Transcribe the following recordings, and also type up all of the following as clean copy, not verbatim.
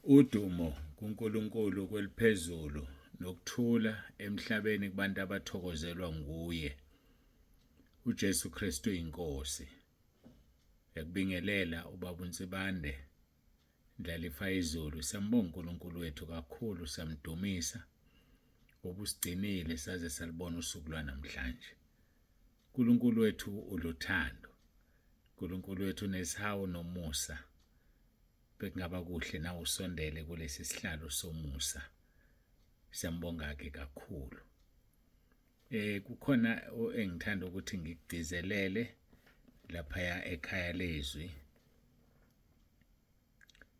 Udumo kuNkulunkulu kweliphezulu nokuthula emhlabeni kubantu abathokozelwa nguye uJesu Kristu inkosi. Yakubingelela ubaba uNsibande Ndlalifa izulu. Siyambonga uNkulunkulu wethu kakhulu, siyamdumisa ngoba usigcinile saze salibona usuku lwanamhlanje. uNkulunkulu wethu uluthando. uNkulunkulu wethu unesihawu nomusa. Bekungaba kuhle na usondele kulesi sihlalo somusa. Siyambonga ke kakhulu. Kukhona engithanda ukuthi ngikugcizelele lapha ekhaya lezwi.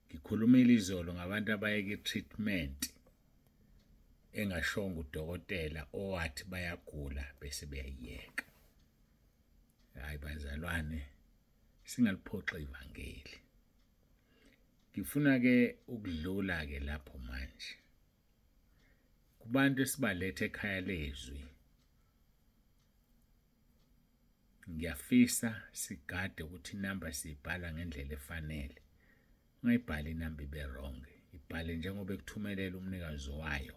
Ngikhulumile izolo ngabantu abayeka treatment engashongo udokotela owathi bayagula bese beyayiyeka. Hayi bazalwane, singaliphoxa ivangeli. Ngifuna ke ukudlula ke lapho manje kubantu esibalethe ekhaya lezwi. Ngiyafisa sigade ukuthi inamba sibhala ngendlela efanele. Ungayibhali inamba ibe wrong. Ibhale njengoba ekuthumelela umnikazi wayo.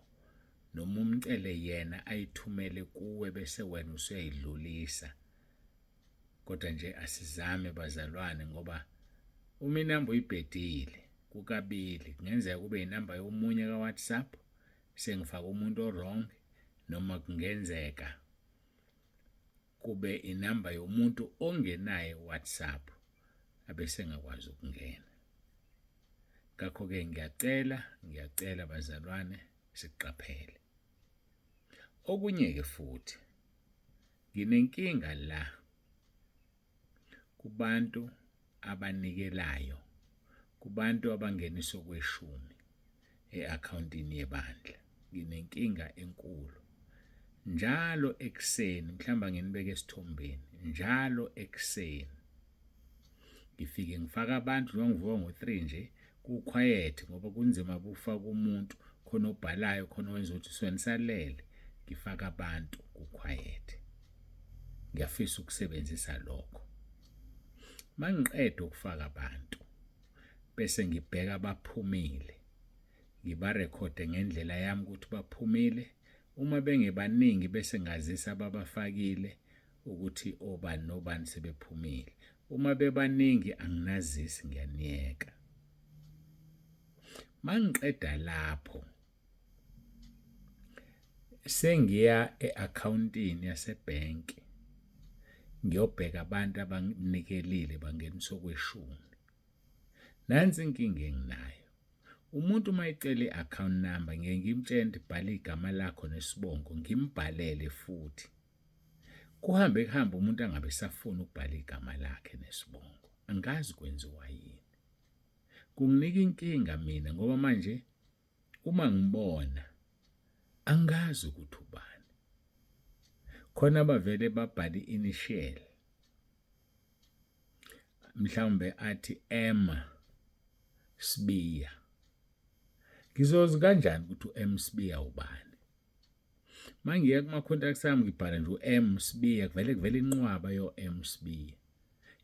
Noma umcele yena ayithumele kuwe bese wena usuyayidlulisa. Kodwa nje asizame bazalwane ngoba uma inamba uyibhedile kukabili kungenzeka kube inamba yomunye kaWhatsApp sengifaka umuntu o-wrong, noma kungenzeka kube inamba yomuntu ongenaye WhatsApp abese engakwazi ukungena. Ngakho ke ngiyacela bazalwane siqaphele. Okunye ke futhi nginenkinga la kubantu abanikelayo, kubantu abangeniswa kweshumi e-accountini yebandla. Nginenkinga enkulu. Njalo ekseni, mhlamba nginibeke esithombeni, njalo ekseni ngifike ngifaka abantu njengovuka ngo-3 nje kuquiet ngoba kunzima bufaka umuntu khona obhalayo khona wenza ukuthi sonisalele. Ngifaka abantu kuquiet. Ngiyafisa ukusebenzisa lokho. Mangiqeda ukufaka abantu bese ngibheka abaphumile, ngibarekhode ngendlela yami ukuthi baphumile. Uma bengebaningi bese ngazisa ababafakile ukuthi obani nobani sebephumile. Uma bebaningi anginazisi, ngiyaniyeka. Mangiqeda lapho sengiya e-accountini yasebhenki ngiyobheka abantu abanikelile bangeniswa kweshumi. Nansi inkinga enginayo. Umuntu mayicela i-account number ngeke ngimtshele ibhala igama lakho nesibongo, ngimbhalele futhi. Kuhambe umuntu angabe safuna ukubhala igama lakhe nesibongo. Angazi kwenziwa yini. Kunginika inkinga mina ngoba manje uma ngibona angazi ukuthi ubani. Khona abavele babhala i-initial. Mhlawumbe athi M Sibiya. Ngizozi kanjani ukuthi u-M Sibiya ubani? Mangiya kuma-contacts sami ngibhala nje u-M Sibiya kuvele inqwaba yo-M Sibiya.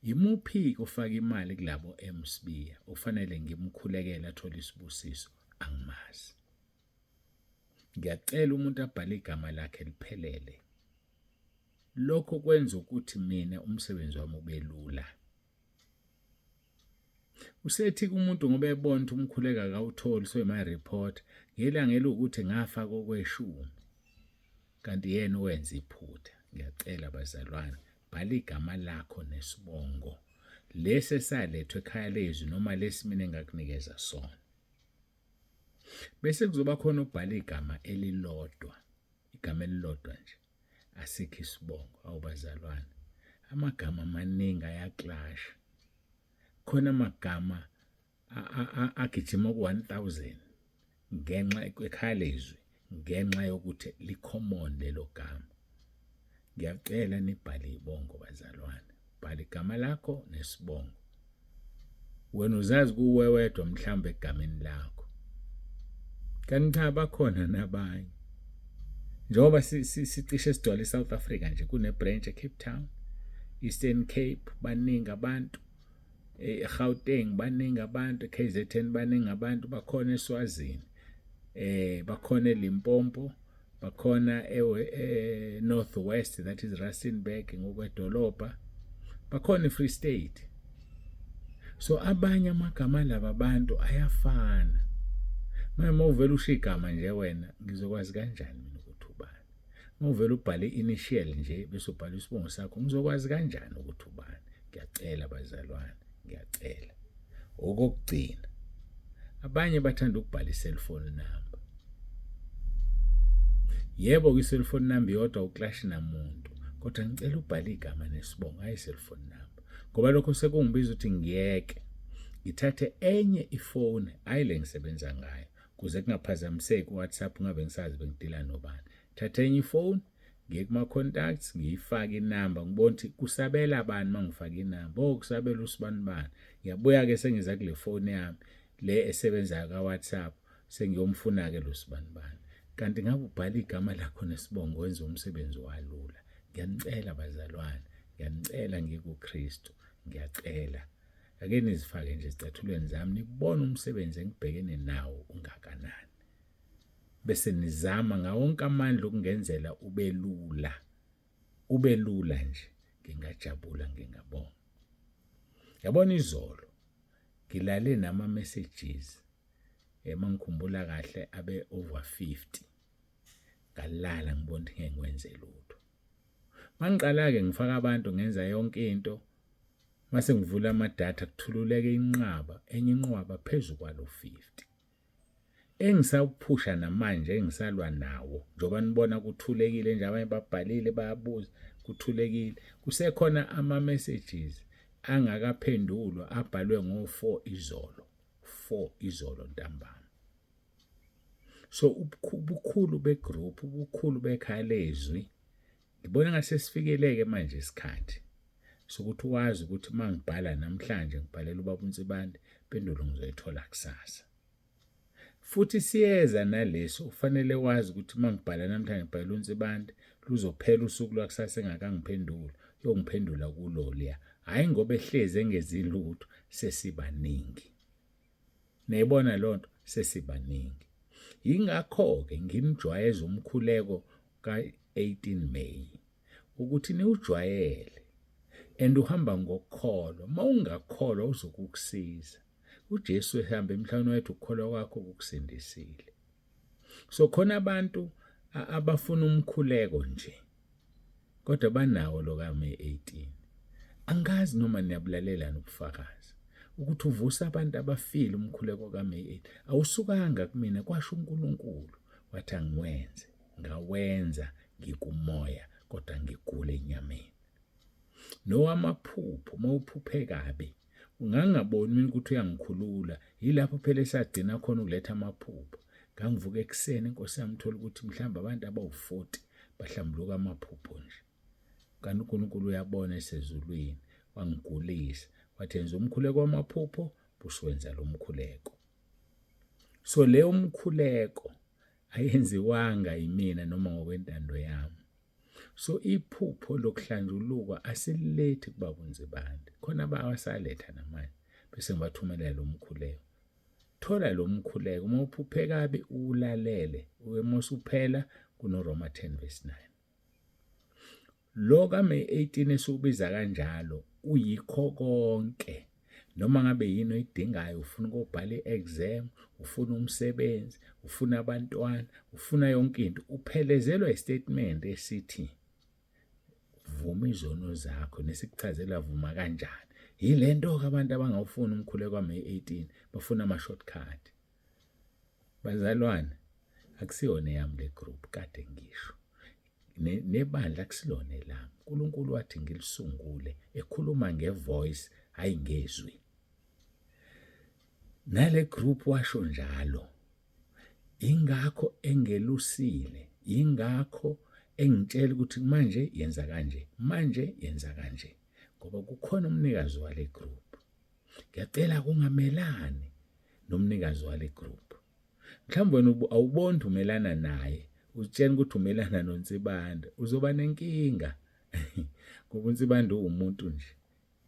Imuphi ofaka imali kulabo M Sibiya ufanele ngimkhulekele athola isibusiso? Angimazi. Ngiyacela umuntu abhale igama lakhe liphelele. Lokho kwenza ukuthi mina umsebenzi wami ube lula. Usethi kumuntu ngoba ebona ukuthi umkhuleka akawutholi so my report ngelangela ukuthi ngafa kokweshumi kanti yena wenza iphutha. Ngiyacela bazalwane, bhala igama lakho nesibongo lese salethwe ekhaya lezwi noma lesi mina engakunikeza sona. Bese kuzoba khona ubhala igama elilodwa nje, asikho isibongo. Awubazalwane, amagama amaningi ayaclash. Khona amagama agijima ku-1000 ngenxa ekhaya lezwi ngenxa yokuthi licommon lelo gama. Ngiyacela nibhale ibongo bazalwane, bhala igama lakho nesibongo. Wena uzazi kuwe wedwa mhlawumbe egameni lakho, kanti cha bakhona nabanye. Njengoba sicishe sigcwale eSouth Africa nje, kune branch eCape Town, Eastern Cape, baningi abantu eGauteng baningi abantu, eKZN baningi abantu, bakhona eSwazini, bakhona eLimpopo, bakhona North West, that is Rustenburg ngokwedolobha, bakhona eFree State. So abanye amagama laba abantu ayafana. Uma uvela usho igama nje wena ngizokwazi kanjani mina ukuthi ubani? Uma uvela ubhale initial nje bese ubhala isibongo sakho ngizokwazi kanjani ukuthi ubani? Ngiyacela bazalwane, ngiyacela. Okugcina, abanye bathanda ukubhala i-cellphone number. Yebo, kwi-cellphone number yodwa uklashi namuntu, kodwa ngicela ubhale igama nesibongo, hayi i-cellphone number. Ngoba lokho sekungibiza ukuthi ngiyeke ngithathe enye ifoni, hayi le ngisebenza ngayo, kuze kungaphazamiseki uWhatsApp ngabe ngisazi bengidila nobani. Thatha enye ifoni, ngiye kuma-contacts, ngiyifake inamba, ngibona ukuthi kusabela abani uma ngifake inamba. Kusabela usibanibani. Ngiyabuya-ke sengiza kule foni yami le esebenzayo ka-WhatsApp, sengiyomfuna-ke lo sibanibani. Kanti ngabe ubhala igama lakho nesibongo wenza umsebenzi walula. Ngiyanicela bazalwane, ngiyanicela ngikuKristu, ngiyacela. Ake nizifake nje ezicathulweni zami nibone umsebenzi engibhekene nawo ungakanani. Bese nizama ngawonke amandla ukungenzela ube lula nje. Ngingajabula, ngingabonga. Yabona izolo ngilale nama messages mangikhumbula kahle abe over 50. Ngalala ngibona ukuthi ngeke ngwenze lutho. Mangiqala-ke ngifaka abantu ngenza yonke into, mase ngivula ama-data kuthululeke inqaba, enye inqwaba phezu kwalo 50. Engisaphusha namanje engisalwa nawo, njoba nibona kuthulekile nje, abanye babhalile bayabuza kuthulekile. Kusekhona ama-messages angakaphendulwa abhalwe ngo-4 izolo, 4 izolo ntambama. So ubukhulu begroup, ubukhulu bekhalezwi, ngibona ngasesifikeleke manje isikhathi sokuthi wazi ukuthi mangibhala namhlanje ngibhalela ubaba uNsibande, impendulo ngizoyithola kusasa. Futhi siyeza naleso, ufanele wazi ukuthi mangibhala namhlanje ngibhalela uNsibande, luzophela usuku lwakusasa engakangiphendula, yongiphendula kuloliya. Hayi ngoba ehlezi engezilutho, sesibaningi. Nayibona lonto, sesibaningi. Yingakho-ke ngimjwayeza umkhuleko ka-18 May ukuthi niwujwayele and uhamba ngokukholwa. Uma ungakholwa uzokukusiza. uJesu ehamba emhlabeni wethu, ukukholwa kwakho kukusindisile. So khona abantu abafuna umkhuleko nje, kodwa banawo lo ka-May 18. Angazi noma niyabulalela nobufakazi ukuthi uvusa abantu abafile umkhuleko ka-May 8. Awusukanga kumina, kwasho uNkulunkulu wathi angiwenze. Ngawenza ngikumoya, kodwa ngigule enyameni. Nowamaphupho, mawuphuphe kabi, ungangaboni mina ukuthi uyangikhulula. Yilapho phela esadina khona ukuletha amaphupho. Ngangivuka ekuseni, inkosi yami thola ukuthi mhlawumbe abantu abawu-40 bahlambuluka amaphupho nje. Kanti uNkulunkulu uyabona esezulwini, wangigulisa. Wathi yenza umkhuleko wamaphupho, busuwenza lo mkhuleko. So leyo mkhuleko ayenziwanga yimina noma ngokwentando yami. So iphupho lokuhlanjulukwa asililethi kubaba uNsibande. Khona bawasaletha namanje bese ngibathumelela lo mkhuleko. Thola lo mkhuleko, uma uphuphe kabi ulalele, uyemosa uphela kunoRoma 10:9. Lo ka-May 18 esiubiza kanjalo uyikho konke. Noma ngabe yini oyidingayo, ufuna ukubhala i-exam, ufuna umsebenzi, ufuna abantwana, ufuna yonke into, uphelezelwa istatement esithi vuma izono zakho, nesikuchazela vuma kanjani. Yilento-ke abantu abangawufuna umkhuleko ka-May 18, bafuna ama-shortcut. Bazalwane, akusiyona yami le group kade ngisho. Nebandla akusilona elami. uNkulunkulu wathi ngilisungule, ekhuluma ngevoice hayi ngezwi. Nale group washo njalo. Ingakho engelusile, ingakho engitshela ukuthi manje yenza kanje, manje yenza kanje, ngoba kukhona umnikazi wale group. Ngiyacela kungamelani nomnikazi wale group. Mhlawumbe wena awuboni umelana naye, utshela ukuthi umelana noNsibande, uzoba nenkinga. Ngoba uNsibande umuntu nje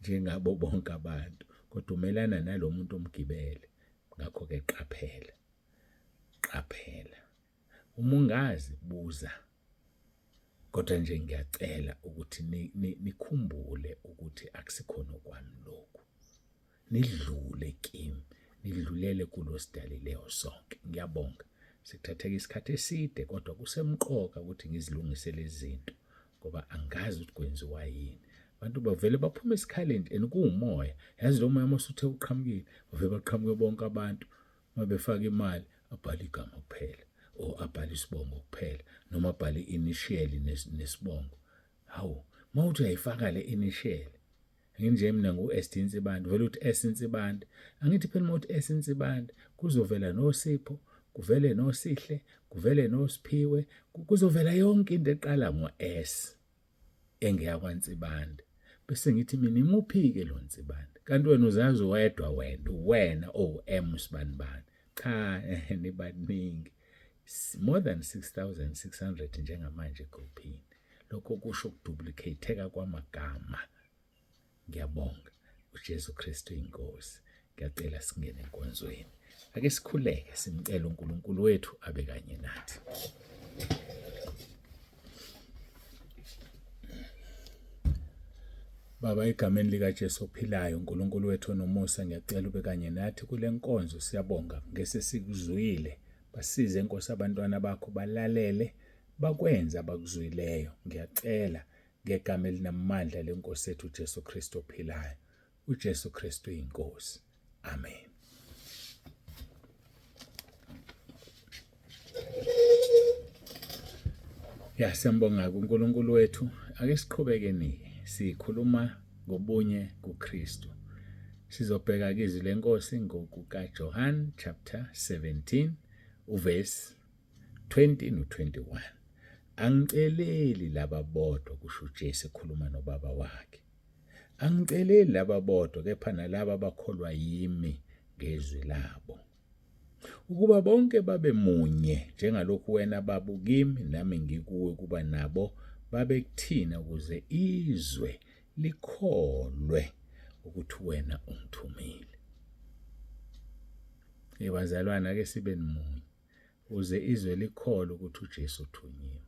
njengabo bonke abantu. kodwa umelana nalo muntu omgibele. Ngakho-ke qaphela. Uma ungazi buza, kodwa nje ngiyacela ukuthi nikhumbule ukuthi akusikhona okwami lokhu. Nidlule kimi, nidlulele kulo sidalileyo sonke. Ngiyabonga. Sekuthatheka isikhathi eside kodwa kusemqoka ukuthi ngizilungisele izinto ngoba angazi ukuthi kwenziwa yini. Abantu bavele baphuma esikhaleni and kuwumoya. Yazi lo moya mosuthe uqhamukile, bavele baqhamuke bonke abantu mabefaka imali abhale igama kuphela o abhale isibongo kuphela noma abhale initial nesibongo. Hawu, mawuthi uyayifaka le initial. Nginje mina ngu-Esti Nsibande, vele uthi S Nsibande. Angithi phela mawuthi S Nsibande kuzovela noSipho, kuvele noSihle, kuvele noSiphiwe, kuzovela yonke into eqala ngo-S engeyakwaNsibande. Bese ngithi mina imuphi-ke lo Nsibande? Kanti wena uzazi wedwa wena M Sibanibani. Cha, nibaningi. More than 6,600 njengamanje egroupini. Lokho kusho ukuduplicateka kwamagama. Ngiyabonga. uJesu Kristu inkosi. Ngiyacela singene enkonzweni. Ake sikhuleke simcela uNkulunkulu wethu abe kanye nathi. Baba, egameni likaJesu ophilayo, uNkulunkulu wethu onomusa, ngiyacela ube kanye nathi kule nkonzo. Siyabonga ngese sikuzwile. Basize Nkosi abantwana bakho balalele, bakwenza abakuzwileyo. Ngiyacela ngegama elinamandla lenkosi yethu uJesu Kristu ophilayo. uJesu Kristu inkosi. Amen. Siyambonga uNkulunkulu wethu. Ake siqhubekeni sikhuluma ngobunye kuKristu. Sizobheka izwi lenkosi ngokukaJohn chapter 17 uverse 20 no21. Angiceleli laba bodwa, kusho uJesu ekhuluma noBaba wakhe. Angiceleli laba bodwa, kepha nalabo abakholwa yimi ngezwi labo, ukuba bonke babe munye njengalokhu wena Baba ukimi nami ngikuwe, kuba nabo babe kuthina, ukuze izwe likholwe ukuthi wena ungithumile. Bazalwane, ake sibe munye uze izwe likholwe ukuthi uJesu uthunyiwe.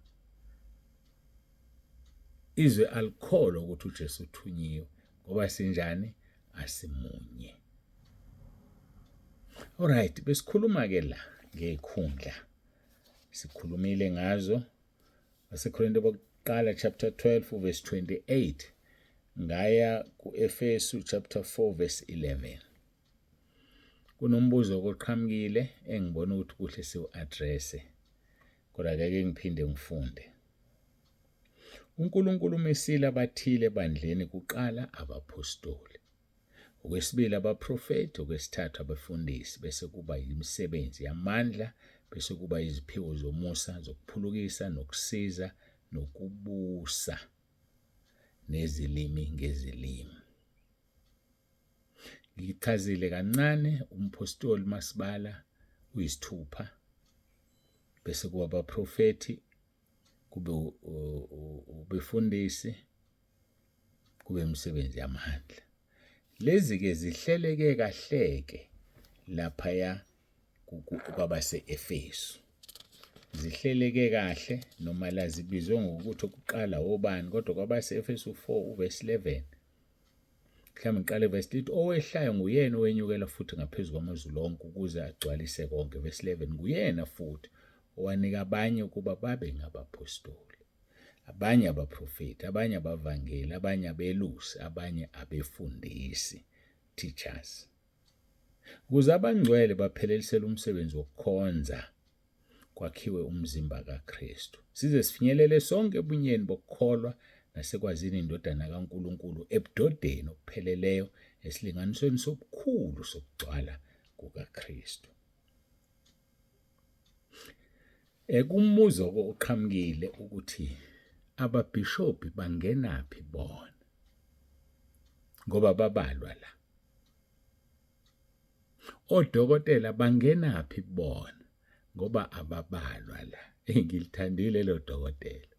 Izwe alikholwa ukuthi uJesu uthunyiwe ngoba sinjani? Asimunye. Alright, besikhuluma ke la ngekhundla. Sikhulumile ngazo aseKorinte bokuqala chapter 12 verse 28 ngaya kuEfesu chapter 4 verse 11. Kunombuzo oqhamukile engibona ukuthi kuhle siu-address, kodwa ake ngiphinde ngifunde. uNkulunkulu umesile abathile ebandleni, kuqala abapostoli, okwesibili abaprofeti, okwesithathu abafundisi, bese kuba imisebenzi yamandla, bese kuba iziphiwo zomusa, zokuphulukisa, nokusiza, nokubusa, nezilimi ngezilimi. Ngichazile kancane umpostoli masibala uyisithupha, bese kuba abaprofeti, kube ubefundisi, kube imisebenzi yamandla. Lezi ke zihleleke kahleke laphaya kwabase-Efesu. Zihleleke kahle noma lazibizwe ngokuthi okuqala obani, kodwa kwabase-Efesu 4 verse 11. Mhlawumbe ngiqale verse 3, owehlayo nguyena owenyukela futhi ngaphezu kwamazulu onke ukuze agcwalise konke. Verse 11, nguyena futhi owanika abanye ukuba babe ngabapostoli, abanye abaprofeti, abanye abavangeli, abanye abelusi, abanye abefundisi, teachers, ukuze abangcwele baphelelisele umsebenzi wokukhonza, kwakhiwe umzimba kaKristu, size sifinyelele sonke ebunyeni bokukholwa nasekwazini indodana kaNkulunkulu, ebudodeni obupheleleyo, esilinganisweni sobukhulu sokugcwala kukaKristu. Kumbuzo oqhamukile ukuthi ababhishobhi bangenaphi bona ngoba babalwa la. Odokotela bangenaphi bona ngoba ababalwa la. Ngilithandile lo dokotela.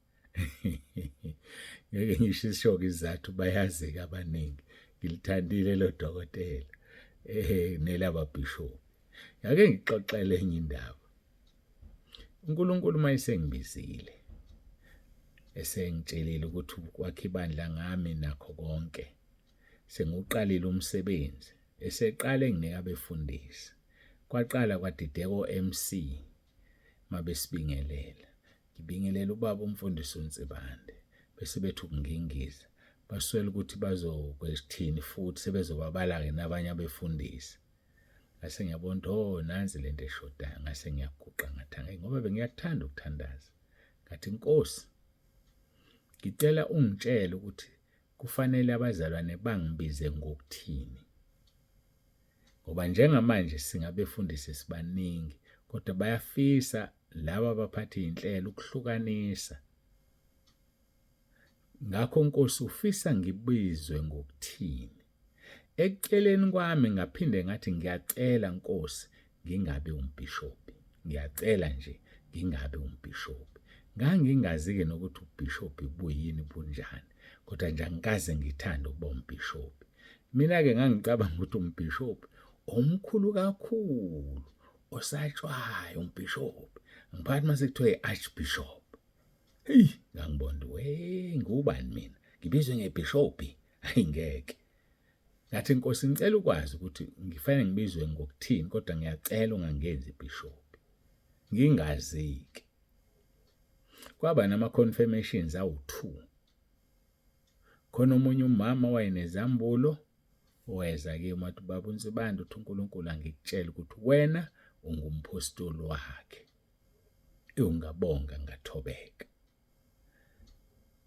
Ngeke ngisho isizathu, bayazi abaningi. Ngilithandile lo dokotela. nelaba bishop. Yake ngixoxele enye indaba. uNkulunkulu mayesengibizile esengitshelile ukuthi kwakhe ibandla ngami nakho konke. Senguqalile umsebenzi. Eseqale nginika abefundisi. Kwaqala kwadideko MC mabesibingelela. Ngibingelela ubaba umfundisi uNtsibande. Bese bethu kungingiza. Baswela ukuthi bazokwesithini futhi sebezobabala-ke nabanye abefundisi. Ngase ngiyabona nansi lento eshodayo. Ngase ngiyaguqa ngathanga ngoba bengiyakuthanda ukuthandaza. Ngathi Nkosi, ngicela ungitshele ukuthi kufanele abazalwane bangibize ngokuthini. Ngoba njengamanje singabefundisi sibaningi kodwa bayafisa laba abaphatha inhlelo ukuhlukanisa. Ngakho Nkosi ufisa ngibizwe ngokuthini. Ekuceleni kwami ngaphinde ngathi ngiyacela Nkosi ngingabe umbhishophi. Ngiyacela nje ngingabe umbhishophi. Ngangingazi-ke nokuthi ubhishophi buyini bunjani. Kodwa nje angikaze ngithanda ukuba umbhishophi. Mina-ke ngangicabanga ukuthi umbhishophi omkhulu kakhulu osatshwayo umbhishophi. Ngiphakathi mase kuthiwa i-archbishop. Hey, ngangibona ngubani mina? Ngibizwe ngebhishophi? Hayi ngeke. Ngathi Nkosi ngicela ukwazi ukuthi ngifanele ngibizwe ngokuthini kodwa ngiyacela ungangenzi ibhishophi. Ngingazi-ke. Kwaba nama-confirmations awu-2. Khona omunye umama wayenezambulo oweza-ke wathi baba uNtsibande uthi uNkulunkulu angikutshela ukuthi wena ungumpostoli wakhe. Ungabonga ngathobeka.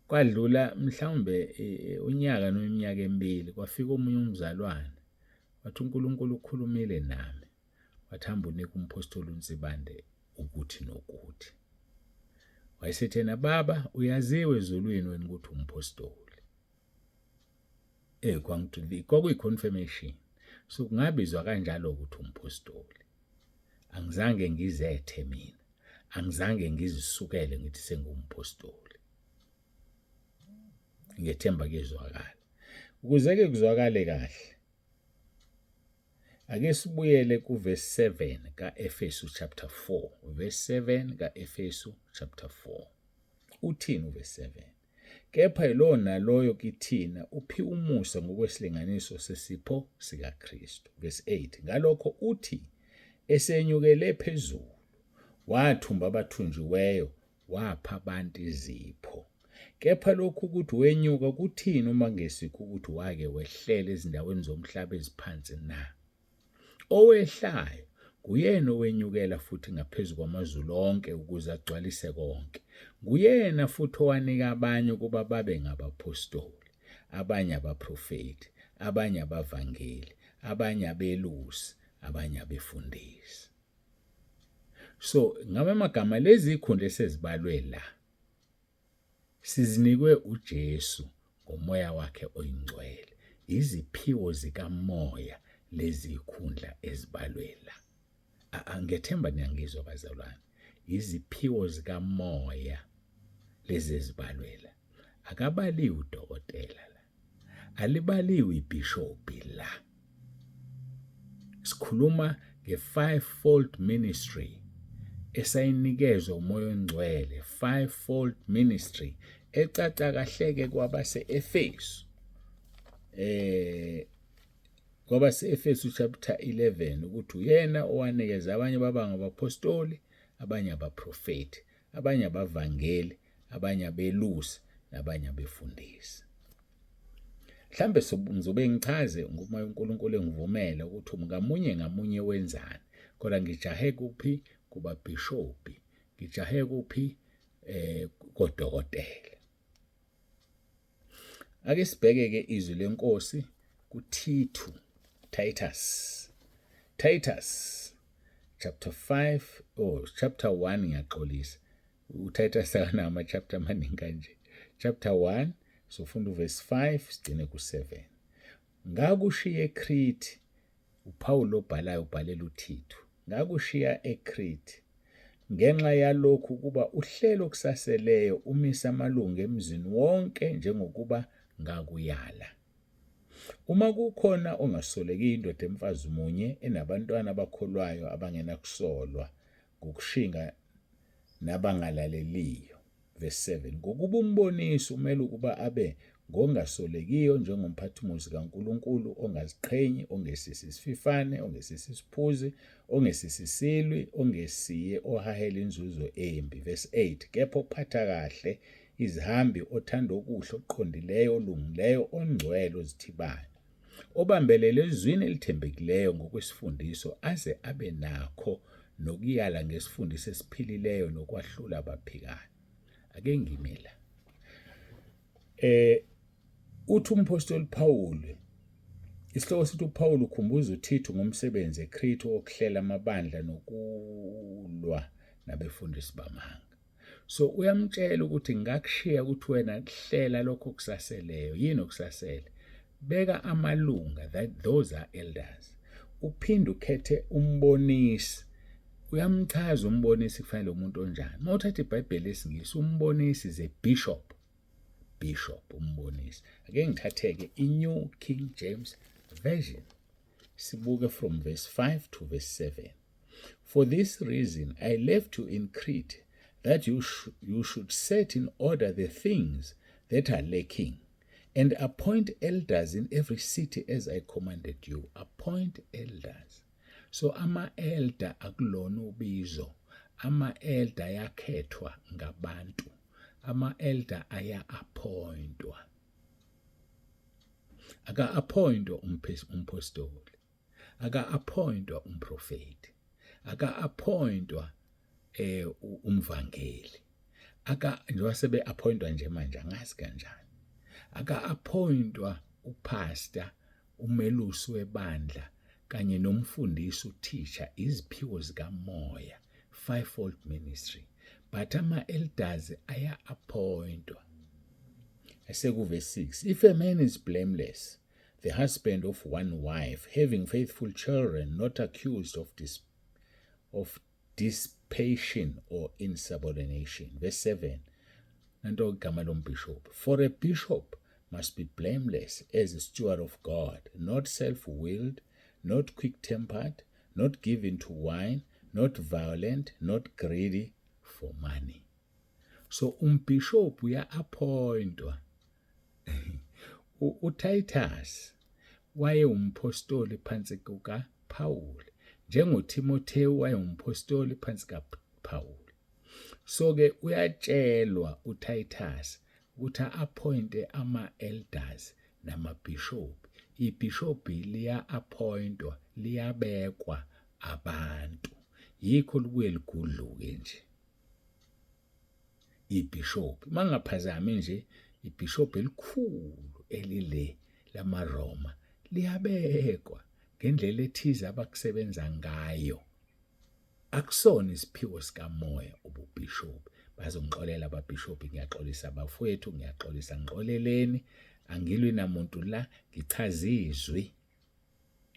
Kwadlula mhlawumbe unyaka neminyaka emibili kwafika omunye umzalwane wathi uNkulunkulu ukhulumile nami. Wathamba unika umpostoli uNtsibande ukuthi nokuthi. Wayesethena baba uyaziwe ezulwini wena ukuthi umpostoli. Kwangithuki kwakuyi-confirmation. So kungabizwa kanjalo ukuthi umpostoli. Angizange ngizethe mina. Angizange ngizisukele ngithi sengumpostoli. Ngiyethemba kezwakala. Ukuze-ke kuzwakale kahle. Ake sibuyele kuverse 7 kaEfesu chapter 4. Verse 7 kaEfesu chapter 4. Uthini uverse 7? Kepha yilo naloyo kithina uphi umusa ngokwesilinganiso sesipho sikaKristu. Verse 8. Ngalokho uthi esenyukele phezulu wathumba abathunjiweyo wapha abantu izipho. Kepha lokhu ukuthi wenyuka kuthini uma ngesikho ukuthi wake wehlela ezindaweni zomhlaba eziphansi na? Owehlayo nguyena owenyukela futhi ngaphezulu kwamazulu onke ukuze agcwalise konke. Nguyena futhi owanika abanye ukuba babe ngabapostoli, abanye abaprofeti, abanye abavangeli, abanye abelusi, abanye abefundisi. So ngabe amagama lezi ikhundla esezibalwe la sizinikwe uJesu ngomoya wakhe oyingcwele. Iziphiwo zikamoya lezi ikhundla ezibalwe la. Angethemba niyangizwa bazalwane. Iziphiwo zikamoya lezi ezibalwe la. Akabaliwe udokotela la. Alibaliwe ibhishophi la. Sikhuluma nge-fivefold ministry esayinikezwa umoya ongcwele. Fivefold ministry ecaca kahleke kwabase-Efesu. Kwabase-Efesu chapter 11 ukuthi uyena owanikeza abanye baba ngabapostoli, abanye abaprofeti, abanye abavangeli, abanye abelusi, nabanye abefundisi. Mhlambe ngizobe ngichaze ngoba uNkulunkulu engivumela ukuthi ngamunye wenzani. Kodwa ngijahe kuphi kuba bishophi, ngijahe kuphi kodokotela. Ake sibheke-ke izwi lenkosi kuThithu, Titus chapter 5 chapter 1 ngiyaxolisa. UTitus akanama chapter amaningi kanje. Chapter 1 sofunda uverse 5 sigcine ku7. Ngakushiya eCrete, uPaul obhalayo ubhalela uThithu. Ngakushiya eCrete ngenxa yalokhu kuba uhlelo kusaseleyo umisa amalungu emzini wonke njengokuba ngakuyala. Uma kukhona ongasoleki indoda emfazi munye enabantwana abakholwayo abangenakusolwa ngokushinga nabangalaleliyo. Verse 7. Ngokuba umboniso umele ukuba abe ngongasolekiyo njengomphathimuzi kaNkulunkulu, ongaziqhenyi, ongesisi isififane, ongesisi isiphuzi, ongesisi isilwi, ongesiye ohahela inzuzo embi. Verse 8. Kepha ophatha kahle izihambi, othanda okuhle, okuqondileyo, olungileyo, ongcwele, ozithibayo, obambelele ezwini elithembekileyo ngokwesifundiso, aze abe nakho nokuyala ngesifundiso esiphilileyo nokwahlula abaphikayo. Ake ngime la. Uthi umpostoli Pawulu, isihloko sithi uPawulu ukhumbuza uThithu ngomsebenzi eKrete wokuhlela amabandla nokulwa nabefundisi bamanga. So uyamtshela ukuthi ngakushiya ukuthi wena hlela lokho kusaseleyo. Yini okusasele? Beka amalunga, those are elders. Uphinde ukhethe umbonisi. Uyamchaza umbonisi kufanele umuntu onjani. Uma uthatha iBhayibheli lesingisi, umbonisi is a bishop. Bishop, umbonisi. Ake ngithathe-ke iNew King James Version. Sibuke from verse 5 to verse 7. For this reason I left you in Crete, that you should set in order the things that are lacking, and appoint elders in every city as I commanded you. Appoint elders. So ama-elder akulona ubizo. Ama-elder ayakhethwa ngabantu. Ama-elder aya-appointwa. Aka-appointwa umpostoli. Aka-appointwa umprofeti. Aka-appointwa umvangeli. Njengoba sebe-appointwa nje manje, angazi kanjani. Aka-appointwa upastor, umelusi webandla, kanye nomfundisi, uthisha, iziphiwo zikamoya, fivefold ministry. But ama-elders aya-appointwa. Verse 6. If a man is blameless, the husband of one wife, having faithful children, not accused of dissipation or insubordination. Verse 7. Nanto igama lombishop. For a bishop must be blameless as a steward of God, not self-willed, not quick-tempered, not given to wine, not violent, not greedy for money. So umbishop uya-appointwa. uTitus waye umpostoli phansi kukaPawulu, njengoTimotheo waye umpostoli phansi kaPawulu. So-ke uyatshelwa uTitus ukuthi a-appointe ama-elders namabhishophi. Ibhishophi liya-appointwa, liyabekwa abantu. Yikho libuye ligudluke nje ibhishophi. Mangaphazami nje, ibhishophi elikhulu elile lamaRoma liyabekwa ngendlela ethize abakusebenza ngayo. Akusona isiphiwo sikamoya ububhishophi. Bazongixolela ababhishophi, ngiyaxolisa abafowethu, ngiyaxolisa, ngixoleleni, angilwi namuntu la, ngichaza izwi,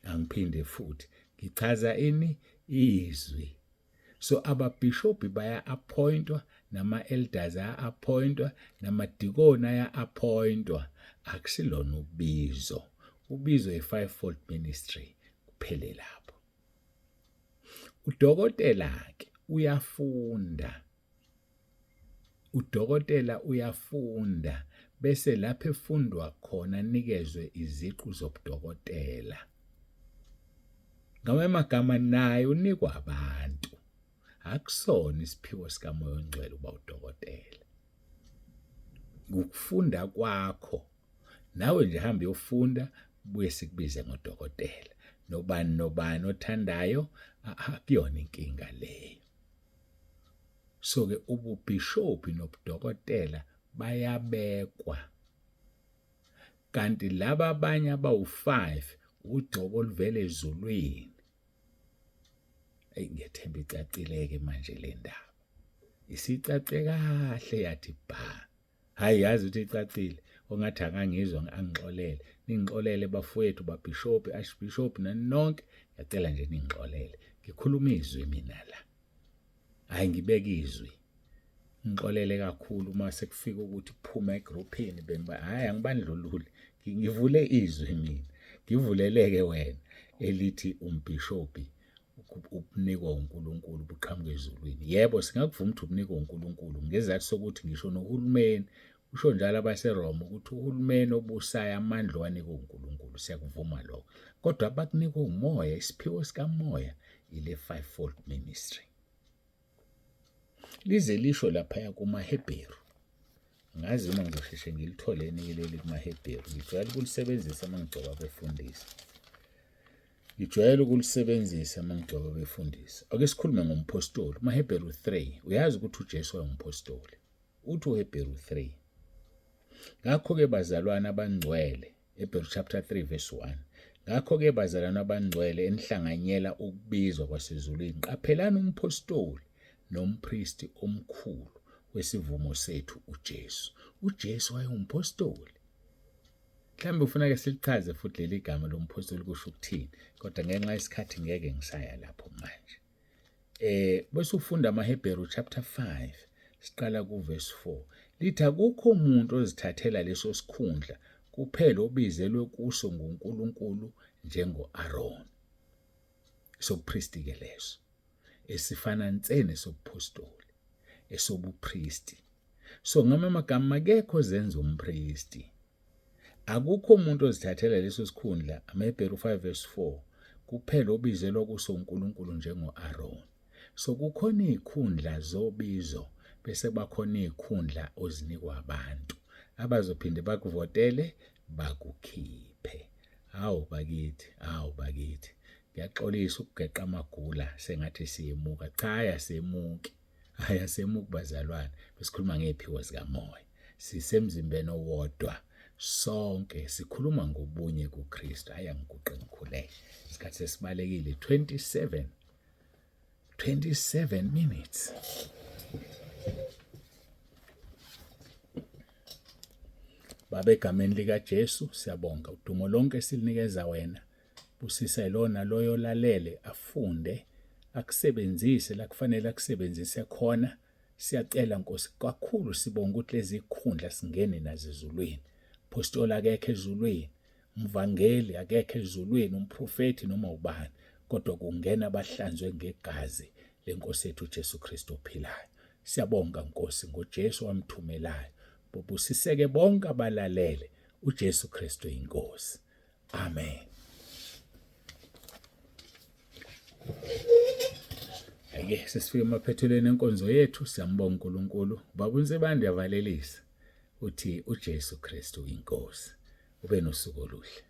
angiphinde futhi ngichaza izwi. So ababhishophi baya-appointwa, nama-elders aya-appointwa, namadikoni aya-appointwa. Akusilona ubizo. Ubizo i-fivefold ministry kuphele lapho. Udokotela-ke uyafunda. Udokotela uyafunda, bese lapho efundwa khona nikezwe iziqu zobudokotela. Ngamanye amagama naye unikwa abantu. Akusona isiphiwo sikamoya ongcwele uba udokotela. Ukufunda kwakho. Nawe nje hamba uyofunda, buye sikubize ngodokotela. Nobani othandayo, akuyona inkinga leyo. So-ke ububhishophi nobudokotela bayabekwa. Kanti laba abanye abawu-5 ugcobo oluvela ezulwini. Ngiyethemba icacile-ke manje le ndaba. Isicace kahle yathi bha. Hayi yazi ukuthi icacile. Ongathi angangizwa angixolele. Ningixolele bafowethu babhishophi, archbishop nani nonke. Ngiyacela nje ningixolele. Ngikhuluma izwi mina la. Hayi ngibeka izwi. Ngixolele kakhulu uma sekufika ukuthi kuphuma egroupini bemba. Hayi angibandlululi. ngivule izwi mina, ngivuleleke wena elithi umbhishobhi ubunikwa uNkulunkulu buqhamuke ezulwini. Yebo, singakuvuma ukuthi ubunikwa uNkulunkulu ngezathu sokuthi ngisho nohulumeni usho njalo abaseRoma ukuthi uhulumeni obusayo amandla wanikwa uNkulunkulu, siyakuvuma lokho. Kodwa abakunikwa umoya, isiphiwo sikamoya ile fivefold ministry. Lize lisho laphaya kumaHebheru. Ngazi uma ngizosheshe ngilithole leli kumaHebheru. Ngijwayele ukulisebenzisa uma ngigcoba abefundisi. Ake sikhulume ngompostoli. UmaHebheru 3. Uyazi ukuthi uJesu wayengumpostoli. Uthi uHebheru 3. Ngakho-ke bazalwane abangcwele, Hebrew chapter 3 verse 1. Ngakho-ke bazalwane abangcwele enihlanganyela ukubizwa kwasezulwini, qaphelani umpostoli nompristi omkhulu wesivumo sethu uJesu. UJesu wayengumpostoli. Mhlawumbe ufuna-ke silichaze futhi leli gama lompostoli kusho ukuthini, kodwa ngenxa yesikhathi ngeke ngisaya lapho manje. Bese ufunda amaHebheru chapter 5, siqala kuverse 4. Lithi akukho umuntu ozithathela leso sikhundla kuphela obizelwe kuso nguNkulunkulu njengo-Aaron. Sobupristi-ke leso, esifana nsene sobupostoli, esobupristi. So ngamanye amagama akekho zenza umpristi. Akukho umuntu ozithathela leso sikhundla, amaHebheru 5 verse 4, kuphela obizelwa kuso uNkulunkulu njengo-Aaron. So kukhona izikhundla zobizo bese bakhona izikhundla ozinikwa abantu abazophinde bakuvotele bakukhiphe. Hawu bakithi, ngiyaxolisa ukugeqa amagula sengathi siyemuka. Cha, ayasemuki bazalwane. Besikhuluma ngeziphiwo zikamoya, sisemzimbeni owodwa, sonke sikhuluma ngobunye kuKristu. Ngiguqe ngikhuleke, isikhathi sesibalekile. 27 minutes. Baba, egameni likaJesu siyabonga, udumo lonke silinikeza wena. Busisa ilona loyo lalele, afunde, akusebenzise la kufanele akusebenzise khona. Siyacela Nkosi kakhulu, sibonga ukuthi lezi zikhundla singene nazo ezulwini. Apostoli akekho ezulwini, umvangeli akekho ezulwini, umprofeti noma ubani, kodwa kungena abahlanzwe ngegazi lenkosi yethu uJesu Kristu ophilayo. Siyabonga Nkosi ngoJesu wamthumelayo. Bubusiseke bonke abalalele, uJesu Kristu inkosi. Amen. Ake sesifike emaphethelweni enkonzo yethu. Siyambonga uNkulunkulu. Baba uNzibande yavalelisa uthi uJesu Kristu inkosi. Ube nosuku oluhle.